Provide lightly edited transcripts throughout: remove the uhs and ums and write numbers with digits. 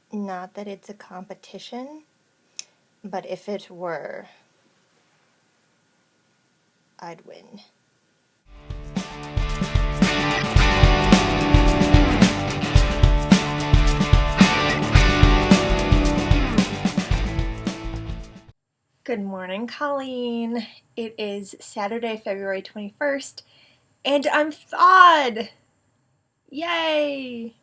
Not that it's a competition, but if it were, I'd win. Good morning, Colleen. It is Saturday, February 21st, and I'm thawed! Yay!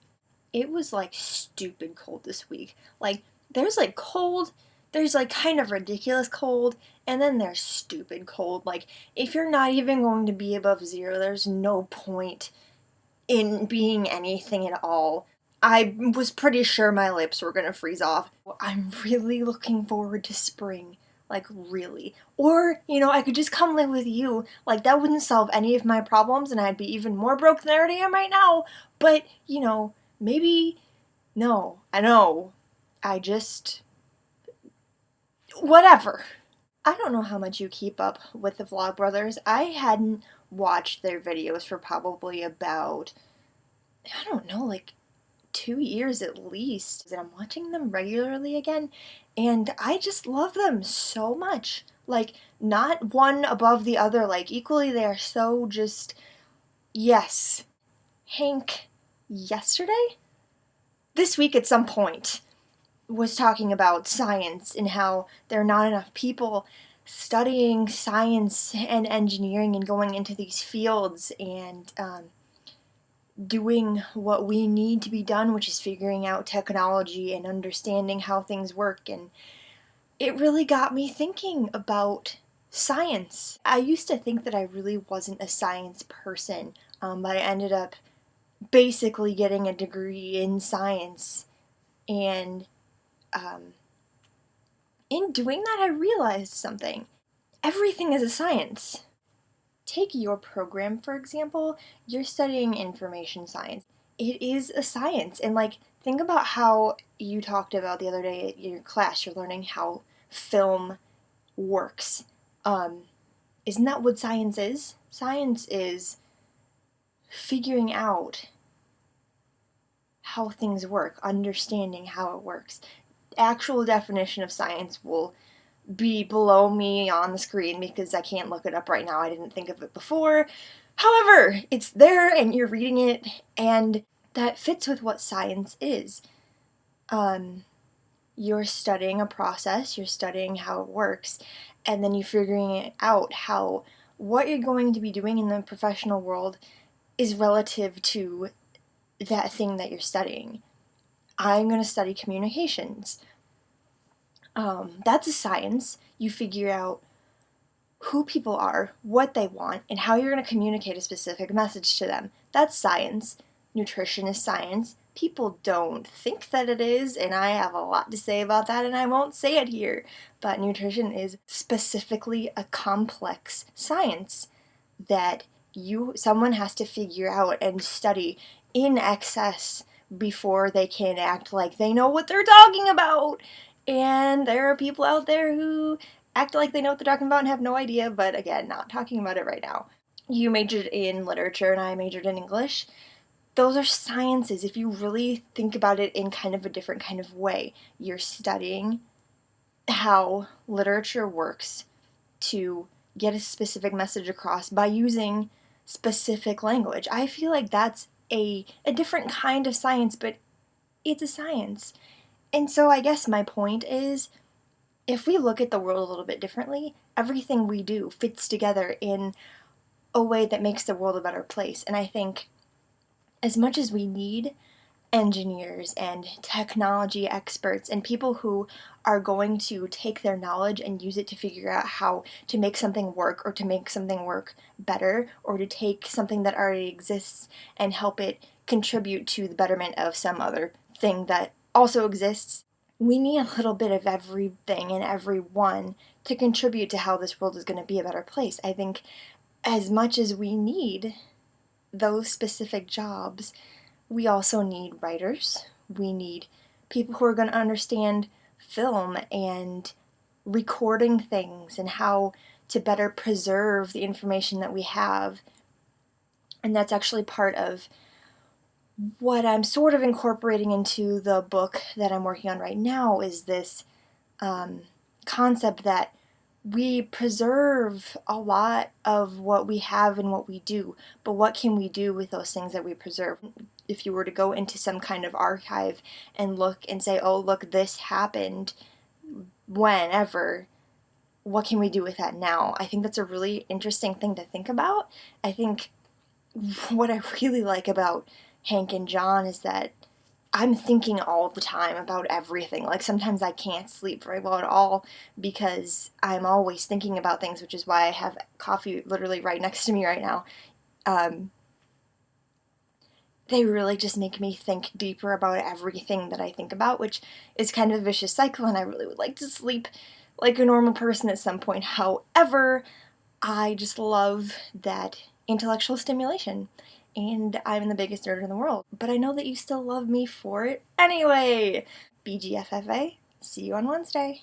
It was like stupid cold this week. Like, there's like cold, there's like kind of ridiculous cold, and then there's stupid cold. Like, if you're not even going to be above zero, there's no point in being anything at all. I was pretty sure my lips were gonna freeze off. I'm really looking forward to spring. Like, really. Or, I could just come live with you. Like, that wouldn't solve any of my problems, and I'd be even more broke than I already am right now. But, maybe. No, I know. I just. Whatever. I don't know how much you keep up with the Vlogbrothers. I hadn't watched their videos for probably about, I don't know, like 2 years at least. And I'm watching them regularly again, and I just love them so much. Like, not one above the other, like, equally, they are so just. Yes. Hank, yesterday? This week at some point, was talking about science and how there are not enough people studying science and engineering and going into these fields and doing what we need to be done, which is figuring out technology and understanding how things work. And it really got me thinking about science. I used to think that I really wasn't a science person, but I ended up basically getting a degree in science. And in doing that, I realized something. Everything is a science. Take your program, for example. You're studying information science. It is a science. And, like, think about how you talked about the other day in your class. You're learning how film works. Isn't that what science is? Science is figuring out how things work, understanding how it works. Actual definition of science will be below me on the screen because I can't look it up right now. I didn't think of it before. However, it's there and you're reading it, and that fits with what science is. You're studying a process, you're studying how it works, and then you're figuring out how what you're going to be doing in the professional world is relative to that thing that you're studying. I'm going to study communications. That's a science. You figure out who people are, what they want, and how you're going to communicate a specific message to them. That's science. Nutrition is science. People don't think that it is, and I have a lot to say about that, and I won't say it here. But nutrition is specifically a complex science that someone has to figure out and study in excess before they can act like they know what they're talking about. And there are people out there who act like they know what they're talking about and have no idea, but again, not talking about it right now. You majored in literature and I majored in English. Those are sciences if you really think about it in kind of a different kind of way. You're studying how literature works to get a specific message across by using specific language. I feel like that's a different kind of science, but it's a science. And so I guess my point is, if we look at the world a little bit differently, everything we do fits together in a way that makes the world a better place. And I think as much as we need engineers and technology experts and people who are going to take their knowledge and use it to figure out how to make something work or to make something work better, or to take something that already exists and help it contribute to the betterment of some other thing that also exists, we need a little bit of everything and everyone to contribute to how this world is going to be a better place. I think as much as we need those specific jobs, we also need writers. We need people who are going to understand film and recording things and how to better preserve the information that we have. And that's actually part of what I'm sort of incorporating into the book that I'm working on right now is this concept that we preserve a lot of what we have and what we do, but what can we do with those things that we preserve? If you were to go into some kind of archive and look and say, oh, look, this happened whenever, what can we do with that now? I think that's a really interesting thing to think about. I think what I really like about Hank and John is that I'm thinking all the time about everything. Like sometimes I can't sleep very well at all because I'm always thinking about things, which is why I have coffee literally right next to me right now. Um, they really just make me think deeper about everything that I think about, which is kind of a vicious cycle, and I really would like to sleep like a normal person at some point. However, I just love that intellectual stimulation, and I'm the biggest nerd in the world. But I know that you still love me for it anyway. BGFFA, see you on Wednesday.